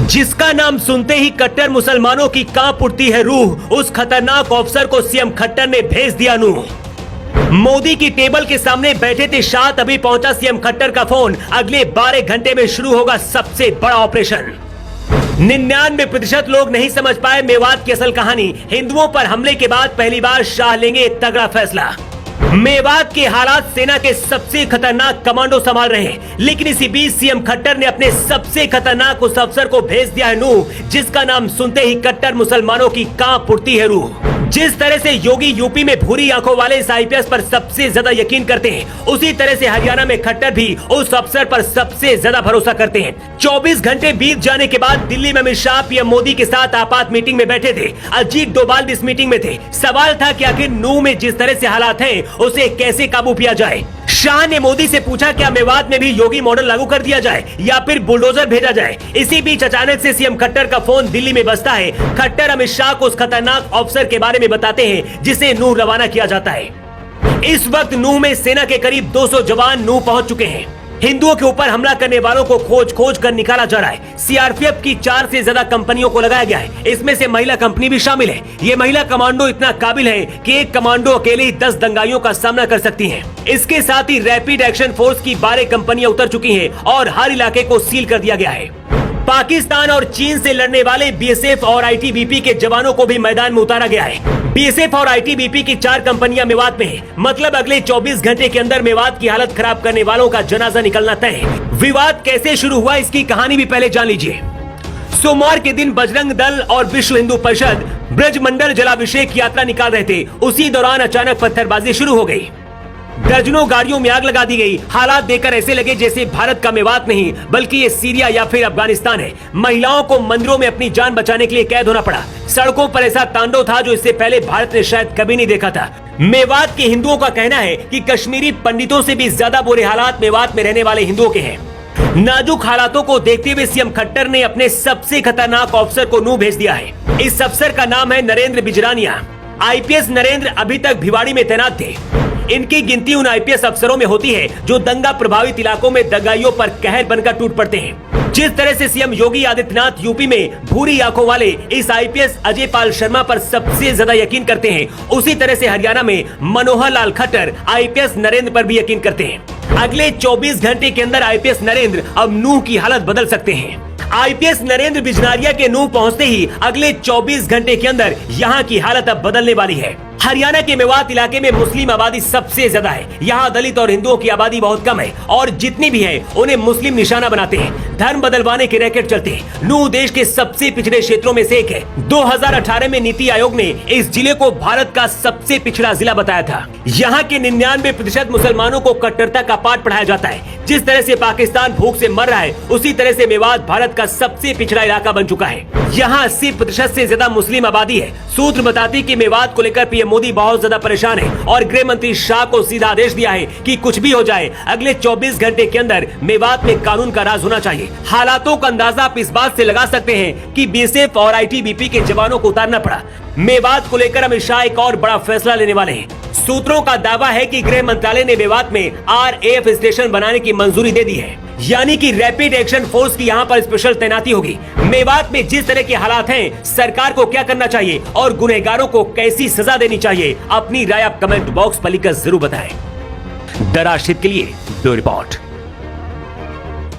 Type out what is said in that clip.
जिसका नाम सुनते ही कट्टर मुसलमानों की कांप उठती है रूह, उस खतरनाक ऑफिसर को सीएम खट्टर ने भेज दिया नूह। मोदी की टेबल के सामने बैठे थे शाह, तभी पहुंचा सीएम खट्टर का फोन। अगले 12 घंटे में शुरू होगा सबसे बड़ा ऑपरेशन। 99% लोग नहीं समझ पाए मेवात की असल कहानी। हिंदुओं पर हमले के बाद पहली बार शाह लेंगे एक तगड़ा फैसला। मेवात के हालात सेना के सबसे खतरनाक कमांडो संभाल रहे हैं, लेकिन इसी बीच सीएम खट्टर ने अपने सबसे खतरनाक उस अफसर को भेज दिया है नूह, जिसका नाम सुनते ही कट्टर मुसलमानों की कांप उठती है रूह। जिस तरह से योगी यूपी में भूरी आंखों वाले इस आईपीएस पर सबसे ज्यादा यकीन करते हैं, उसी तरह से हरियाणा में खट्टर भी उस अफसर पर सबसे ज्यादा भरोसा करते हैं। 24 घंटे बीत जाने के बाद दिल्ली में अमित शाह पीएम मोदी के साथ आपात मीटिंग में बैठे थे। अजीत डोभाल भी इस मीटिंग में थे। सवाल था कि आखिर नूह में जिस तरह से हालात हैं, उसे कैसे काबू किया जाए। शाह ने मोदी से पूछा क्या मेवात में भी योगी मॉडल लागू कर दिया जाए या फिर बुलडोजर भेजा जाए। इसी बीच अचानक से सीएम खट्टर का फोन दिल्ली में बजता है। खट्टर अमित शाह को उस खतरनाक ऑफिसर के बारे में बताते हैं जिसे नूह रवाना किया जाता है। इस वक्त नूह में सेना के करीब 200 जवान नूह पहुंच चुके हैं। हिंदुओं के ऊपर हमला करने वालों को खोज कर निकाला जा रहा है। सीआरपीएफ की 4 से ज्यादा कंपनियों को लगाया गया है। इसमें से महिला कंपनी भी शामिल है। ये महिला कमांडो इतना काबिल है कि एक कमांडो अकेले ही 10 दंगाइयों का सामना कर सकती है। इसके साथ ही रैपिड एक्शन फोर्स की 12 कंपनियां उतर चुकी है और हर इलाके को सील कर दिया गया है। पाकिस्तान और चीन से लड़ने वाले बीएसएफ और आईटीबीपी के जवानों को भी मैदान में उतारा गया है। बीएसएफ और आईटीबीपी की 4 कंपनियां मेवात में है। मतलब अगले 24 घंटे के अंदर मेवात की हालत खराब करने वालों का जनाजा निकलना तय है। विवाद कैसे शुरू हुआ, इसकी कहानी भी पहले जान लीजिए। सोमवार के दिन बजरंग दल और विश्व हिंदू परिषद ब्रजमंडल जलाभिषेक यात्रा निकाल रहे थे। उसी दौरान अचानक पत्थरबाजी शुरू हो गई। दर्जनों गाड़ियों में आग लगा दी गई। हालात देखकर ऐसे लगे जैसे भारत का मेवात नहीं बल्कि ये सीरिया या फिर अफगानिस्तान है। महिलाओं को मंदिरों में अपनी जान बचाने के लिए कैद होना पड़ा। सड़कों पर ऐसा तांडव था जो इससे पहले भारत ने शायद कभी नहीं देखा था। मेवात के हिंदुओं का कहना है कि कश्मीरी पंडितों से भी ज्यादा बुरे हालात मेवात में रहने वाले हिंदुओं के हैं। नाजुक हालातों को देखते हुए सीएम खट्टर ने अपने सबसे खतरनाक ऑफिसर को नूह भेज दिया है। इस अफसर का नाम है नरेंद्र बिजरानिया। आईपीएस नरेंद्र अभी तक भिवाड़ी में तैनात थे। इनकी गिनती उन आईपीएस अफसरों में होती है जो दंगा प्रभावित इलाकों में दंगाइयों पर कहर बनकर टूट पड़ते हैं। जिस तरह से सीएम योगी आदित्यनाथ यूपी में भूरी आंखों वाले इस आईपीएस अजय पाल शर्मा पर सबसे ज्यादा यकीन करते हैं, उसी तरह से हरियाणा में मनोहर लाल खट्टर आईपीएस नरेंद्र पर भी यकीन करते हैं। अगले 24 घंटे के अंदर आईपीएस नरेंद्र अब नूह की हालत बदल सकते हैं। आईपीएस नरेंद्र बिजनारिया के नूह पहुंचते ही अगले 24 घंटे के अंदर यहाँ की हालत अब बदलने वाली है। हरियाणा के मेवात इलाके में मुस्लिम आबादी सबसे ज्यादा है। यहाँ दलित और हिंदुओं की आबादी बहुत कम है और जितनी भी है उन्हें मुस्लिम निशाना बनाते हैं। धर्म बदलवाने के रैकेट चलते हैं। नूह देश के सबसे पिछड़े क्षेत्रों में से एक है। 2018 में नीति आयोग ने इस जिले को भारत का सबसे पिछड़ा जिला बताया था। यहाँ के 99% मुसलमानों को कट्टरता का पाठ पढ़ाया जाता है। जिस तरह से पाकिस्तान भूख से मर रहा है, उसी तरह से मेवात भारत का सबसे पिछड़ा इलाका बन चुका है। यहाँ 80% से ज्यादा मुस्लिम आबादी है। सूत्र बताते कि मेवात को लेकर पीएम मोदी बहुत ज्यादा परेशान है और गृह मंत्री शाह को सीधा आदेश दिया है कि कुछ भी हो जाए, अगले 24 घंटे के अंदर मेवात में कानून का राज होना चाहिए। हालातों का अंदाजा आप इस बात से लगा सकते हैं कि बीएसएफ और आईटीबीपी के जवानों को उतारना पड़ा। मेवात को लेकर अमित शाह एक और बड़ा फैसला लेने वाले हैं। सूत्रों का दावा है कि गृह मंत्रालय ने मेवात में आरएएफ स्टेशन बनाने की मंजूरी दे दी है, यानी कि रैपिड एक्शन फोर्स की यहाँ पर स्पेशल तैनाती होगी। मेवात में जिस तरह के हालात हैं, सरकार को क्या करना चाहिए और गुनहगारों को कैसी सजा देनी चाहिए, अपनी राय आप कमेंट बॉक्स पर लिखकर जरूर बताएं। द राष्ट्रहित के लिए ब्यूरो रिपोर्ट।